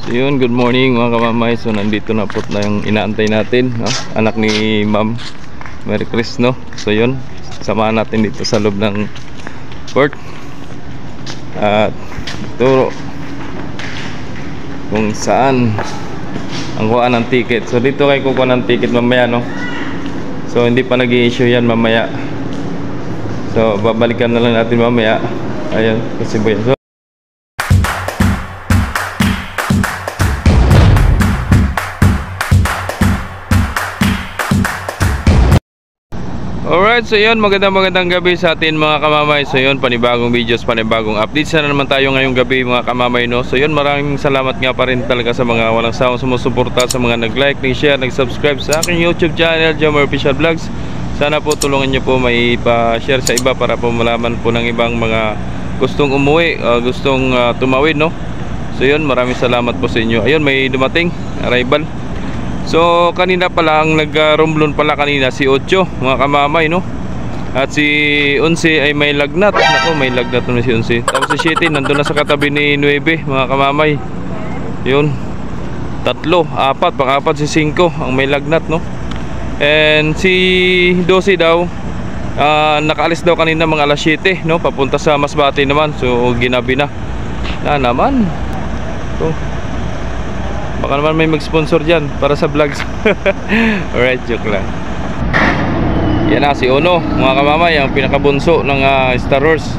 So yun, good morning mga kamamay. So nandito na po na yung inaantay natin, no? Anak ni Ma'am Mary Chris, no? So yun, samahan natin dito sa loob ng port at turo kung saan ang kuha ng ticket. So dito kayo kukuha ng ticket mamaya, no? So hindi pa nag-i-issue yan mamaya. So babalikan na lang natin mamaya. Ayun, kasi ba yan. Alright, so yun, magandang gabi sa atin mga kamamay. So yun, panibagong videos, panibagong updates na naman tayo ngayong gabi mga kamamay, no? So yun, maraming salamat nga pa rin talaga sa mga walang sawang sumusuporta, sa mga nag-like, nag-share, nag-subscribe sa aking YouTube channel, Jomar Official Vlogs. Sana po tulungan nyo po may pa-share sa iba para po malaman po ng ibang mga gustong umuwi, gustong tumawid, no? So yun, maraming salamat po sa inyo. Ayun, may dumating, arrival. So kanina pala ang nag-romblon pala kanina si Ocho mga kamamay, no? At si Unsi ay may lagnat. Ako, may lagnat na si Unsi. Tapos si Shitty nandun na sa katabi ni Nueve mga kamamay. Yun, tatlo, apat, pang-apat si 5 ang may lagnat, no? And si Dosi daw nakaalis daw kanina mga alas 7, no? Papunta sa Masbate naman. So ginabi na naman. So baka naman may mag-sponsor dyan para sa vlogs. Alright, joke lang. Yan na si Ono mga kamamay, ang pinakabunso ng Star Wars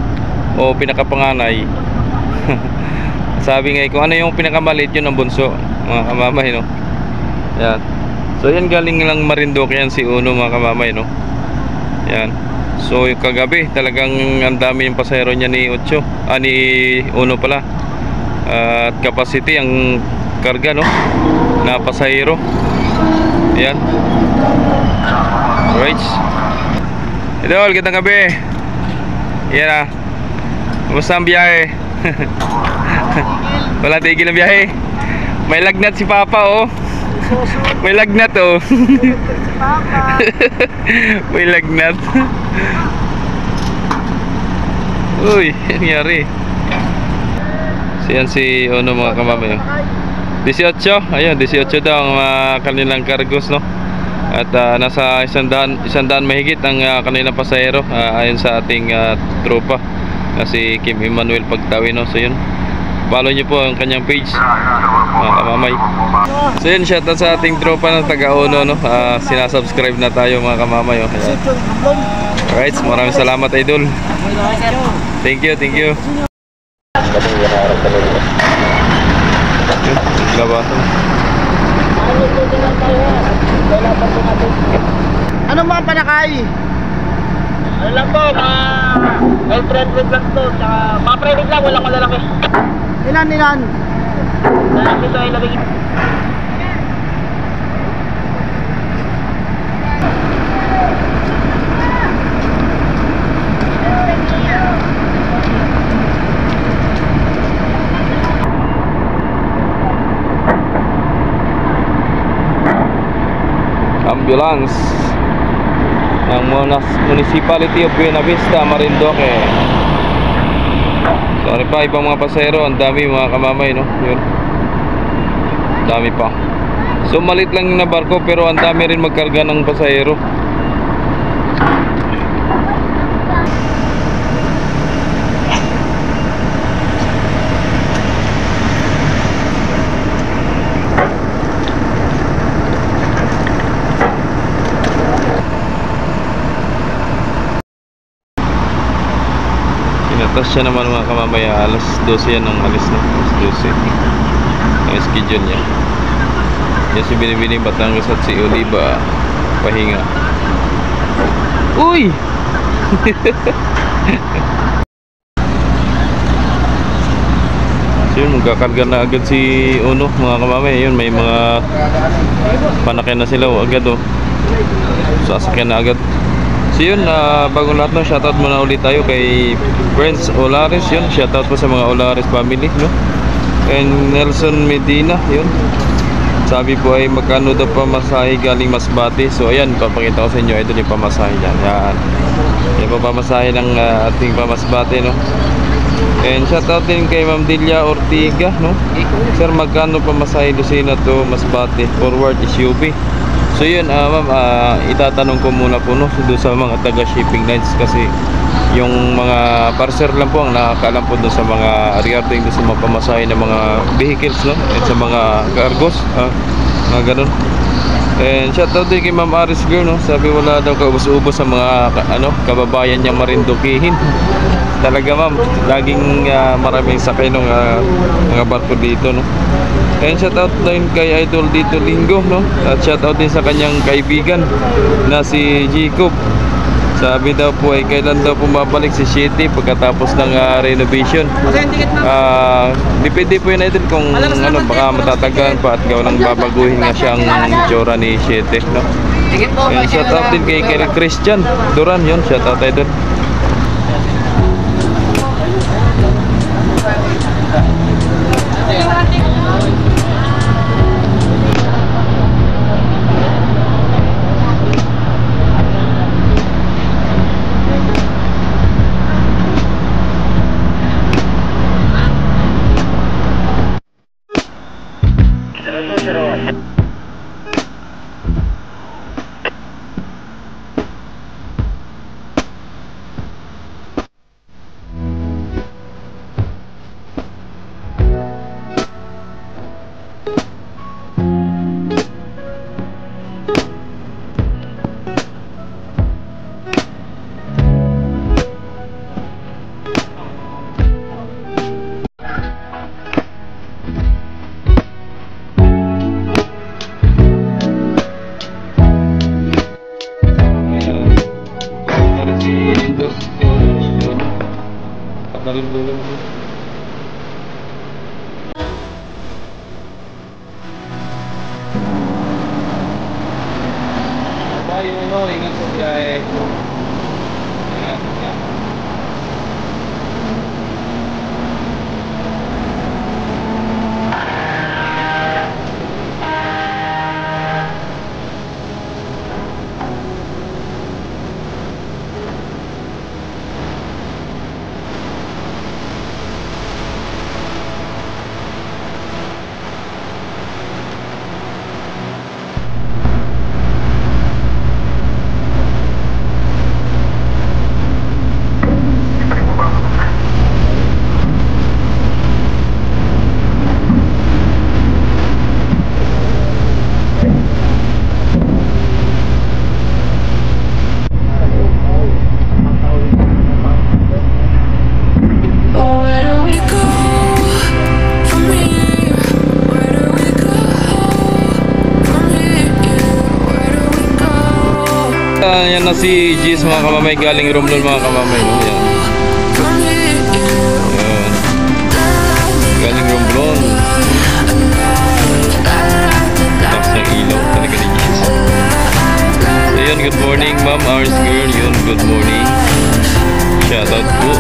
o pinakapanganay. Sabi nga kung ano yung pinakamaliit, yun ang bunso mga kamamay, no? Yan. So yan, galing lang Marinduque yan si Ono mga kamamay, no? Yan. So yung kagabi talagang ang dami yung pasahero niya ni Ocho, ni Ono pala. At capacity ang karga, no, na pasahero. Yan. Right. Idol, kitang gabi. Yan Kumusta ang biyahe? Wala tigil ang biyahe. May lagnat si Papa, oh. May lagnat, oh. May lagnat. Uy, nangyari. Yan si Ono mga kamamay, 18, ayun 18 daw ang kanilang cargos, no? At nasa 100 mahigit ang kanilang pasahero, ayon sa ating tropa si Kim Emmanuel Pagtawi, no? So yun, follow nyo po ang kanyang page mga kamamay. So yun, shoutout sa ating tropa ng taga Ono, no? Sinasubscribe na tayo mga kamamay, oh. Alright, maraming salamat, idol. Thank you. Ano mga panakay? Ano lang po, girlfriend lang to, tsaka mga private lang, walang malalaki. Ilan? Lalaki to ay labing. Ambulance ng Municipality of Buena Vista, Marinduque. Sorry pa, ibang mga pasahero, ang dami mga kamamay, no? Yun, dami pa. So malit lang na barko pero ang dami rin magkarga ng pasahero. Tapos siya naman mga kamamaya, alas 12 yan ang alis, no? Alas 12 ang schedule niya. Yan si Binibini Batangas at si Oliva pahinga. Uy! So yun, magkakarga na agad si Ono mga kamamaya. Yun, may mga panakyan na sila agad, oh. Sasakyan na agad. So yun, bago lahat, no, shoutout muna ulit tayo kay Friends Olares. Yun, shoutout po sa mga Olares family, no? And Nelson Medina, yun, sabi po ay magkano daw pamasahe galing Masbate. So ayan, papakita ko sa inyo, ito yung pamasahe dyan. Yan, yung pamasahe ng ating pamasbate, no? And shoutout din kay Ma'am Delia Ortiga, no? Sir, magkano pa masahe Lucena to Masbate forward SUV? So yun, ma'am, itatanong ko muna po, no, doon sa mga taga shipping lines, kasi yung mga parcel lang po ang nakakaalam po doon sa mga regarding doon sa mga pamasahe ng mga vehicles, no, at sa mga cargos, mga ganun. And shoutout din kay Ma'am Aris Girl, no? Sabi wala daw kaubos-ubos sa mga kababayan niya marindukihin. Talaga, ma'am, laging maraming sakay ng mga barko dito, no? And shoutout din kay Idol dito Linggo, no? At shoutout din sa kanyang kaibigan na si Jacob. Sabi daw po ay kailan daw pumabalik si City pagkatapos ng renovation. Depende po yun, Idol, kung baka matatagalan pa at gawa nang babaguhin nga siyang itsura ni City, no? And shoutout din kay Christian Duran, yun, shoutout, Idol. Ingat po siya yan na si Gis, mga kamamay, galing Romblon, mga kamamay, no? Yan. Yan. Galing Romblon. Tapos ng ilaw talaga ni Gis. So yun, good morning Ma'am Ars Girl, yun, good morning. Shoutout po.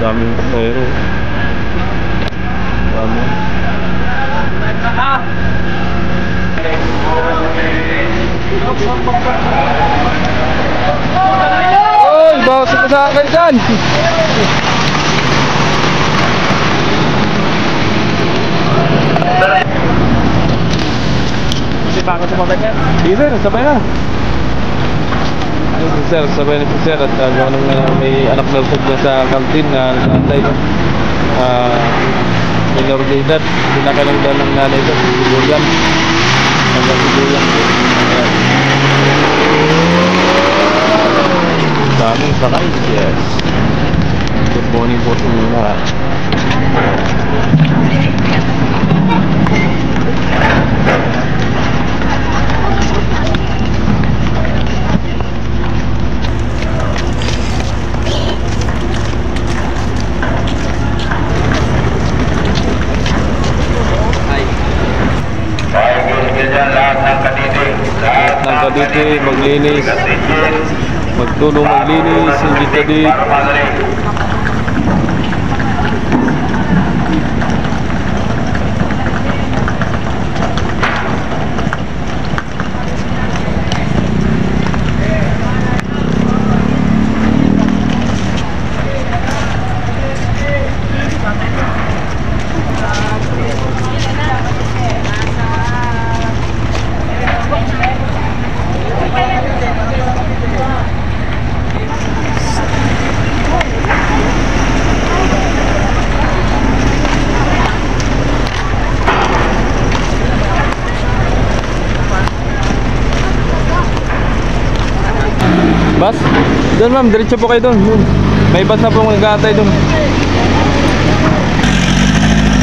Daming aero. Dami. Oy, bawas ito sa akin dyan. Kasi bakit sumabay ka? Hindi sir, sabay na. Sir, sabay na si sir at may anak na usog na sa kantin na nantay ko. Minor de edad, pinakalang daw ng nanay ko, siguyan. Hanggang siguyan. Daming sakay, yes. Good morning po sa mga. Lahat ng Cavite maglinis. Magtulong maglinis. Hindi kadit. Bas? Doon ma'am, diretso po kayo doon. May bus na po nag-aantay doon.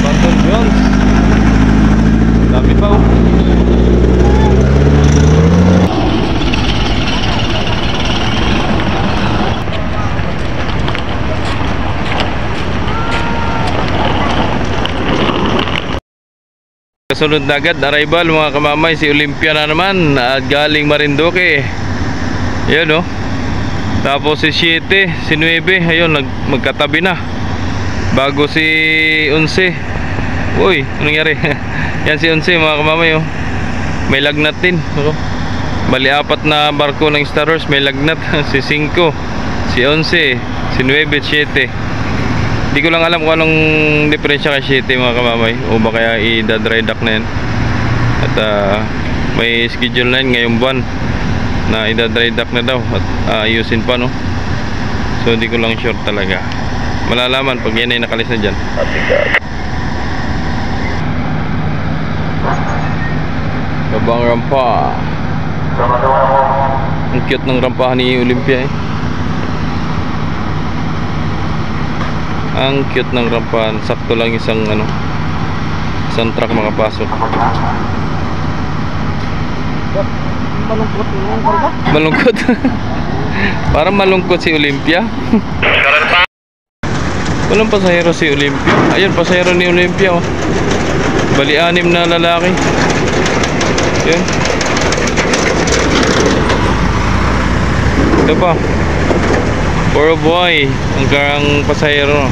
Banton Jones. Dami pa oh. Kasunod na agad, arrival mga kamamay, si Olympia na naman at galing Marinduque. Yan oh. Tapos si 7, si 9, ayun magkatabi na. Bago si 11. Uy, anong nangyari? Yan si 11 mga kamamay oh. May lagnat din oh. Bali 4 na barko ng Star Wars may lagnat. Si 5, si 11, si 9, 7. Di ko lang alam kung anong diferensya kay 7 mga kamamay. O ba kaya i-dry dock na yan. At may schedule na yun ngayong buwan na i-dry dock na daw at ayusin pa no. So di ko lang sure talaga. Malalaman pag yan ay nakalis na dyan. Kabang rampa. Ang cute ng rampahan ni Olympia eh. Ang cute ng rampahan. Sakto lang isang truck makapasok. Malungkot yung karga. Malungkot. Parang malungkot si Olympia. Walang pasahero si Olympia. Ayun, pasahero ni Olympia oh. Bali 6 na lalaki. Yun. Ito pa. Poor boy. Ang karang pasahero.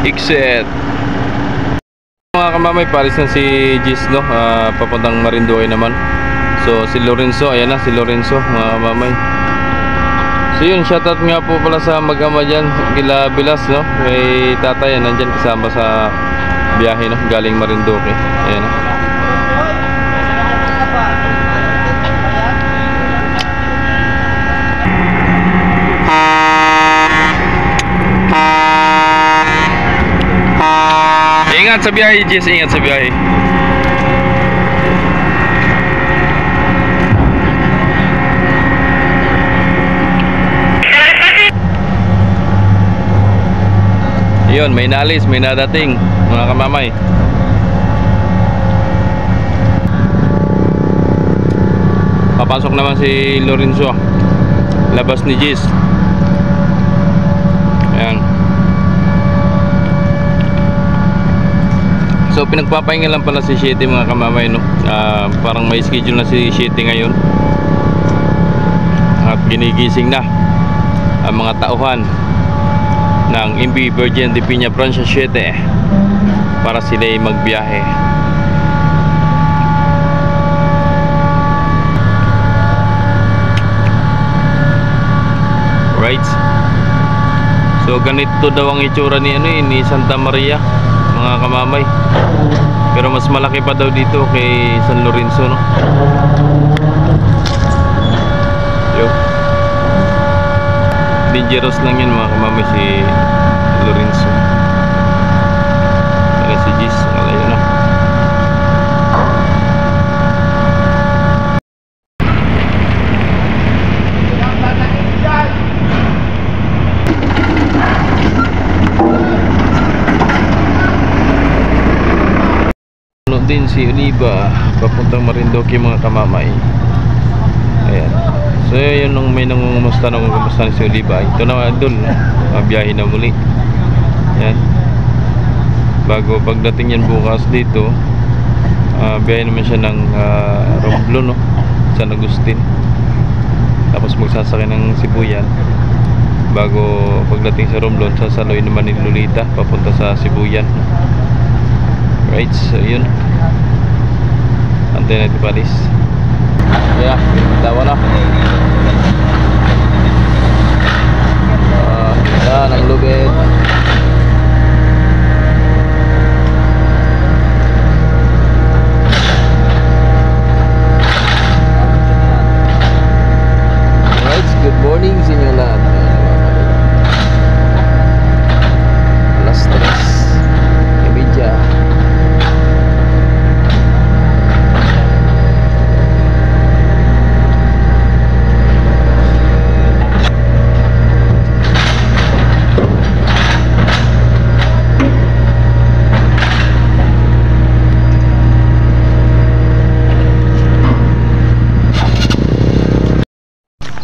Exit. Mga kamamay, palis na si Gis no, papuntang Marinduque naman. So si Lorenzo, ayan na si Lorenzo mga kamamay. So yun, shoutout nga po pala sa mag-ama dyan, kila Bilas no. May tatay nandyan kasama sa biyahe no, galing Marinduque. Ayan na. Ingat sa biyahe, Jess. Ingat sa biyahe. Yun, may nalis, may nadating mga kamamay. Papasok naman si Lorenzo. Labas ni Jess. Ayan. So pinagpapahinga lang pala si Shitty mga kamamay no. Parang may schedule na si Shitty ngayon. At ginigising na ang mga tauhan ng MV Virgin de Piña Francia 7 para sila ay magbiyahe. Right. So ganito daw ang itsura ni ni Santa Maria mga kamamay. Pero mas malaki pa daw dito kay San Lorenzo no. Yo. Dangerous lang yan mga kamamay si Lorenzo. Kaya si Gis malayo na. Din si Oliva papuntang Marinduque mga kamamay. Ayan. So yun nung may nangungumusta na kumusta si Oliva. Ito na idol, biyahe na muli. Ayan. bago pagdating yan bukas dito, biyahe naman siya ng Romblon, no? San Agustin, tapos magsasakay ng Sibuyan. Bago pagdating sa Romblon, sasaloy naman ni Lolita papunta sa Sibuyan. Right, so yun, antay natin palis. Yeah, dawa na. Yan ang lubid. Alright, good morning sa inyo lahat. Alas 3:30.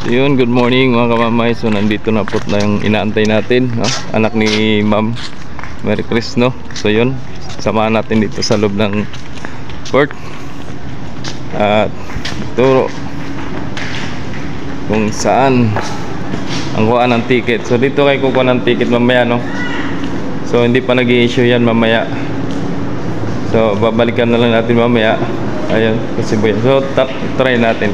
So yun, good morning mga kamamay. So nandito na po na yung inaantay natin, no? Anak ni Ma'am Mary Chris, no? So yun, samahan natin dito sa loob ng port at turo kung saan ang kuha ng ticket. So dito kayo kukuha ng ticket mamaya, no? So hindi pa nag-i-issue yan mamaya, so babalikan na lang natin mamaya. Ayun, kasi buhay. So try natin.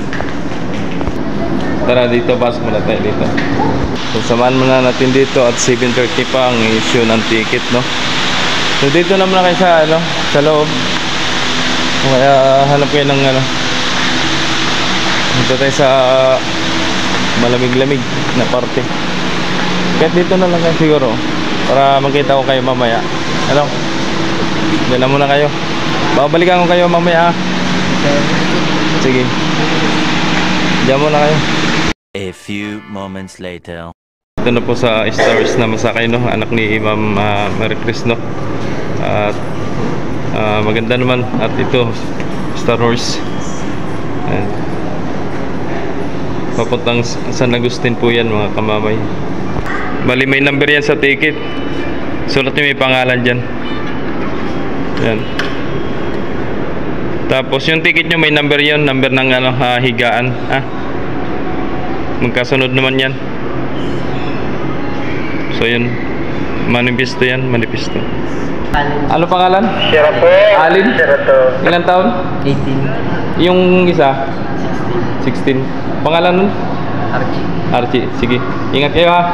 Tara dito, pasok muna tayo dito. So samahan muna natin dito at 7:30 pa ang issue ng ticket, no? So dito na muna kayo sa, ano, sa loob. Kaya hanap kayo ng, ano, dito tayo sa malamig-lamig na parte. Kahit dito na lang kayo siguro, para makita ko kayo mamaya. Ano? Diyan na muna kayo. Babalikan ko kayo mamaya. Sige, diyan muna kayo. A few moments later. Ito na po sa Stars na masakay, no? Anak ni Ma'am Mary Chris, no? At maganda naman. At ito, Star Horse. Ayan. Papuntang San Agustin po yan mga kamamay. Bali may number yan sa ticket. Sulat nyo may pangalan dyan. Ayan. Tapos yung ticket nyo may number yan. Number ng, ano, higaan. Magkasunod naman yan. So yun, manifesto yan, manifesto. Ano pangalan? Sirato. Alin? Sirato. Ilang taon? 18. Yung isa? 16. Pangalan nun? Archie. Archie. Sige, ingat kayo ha.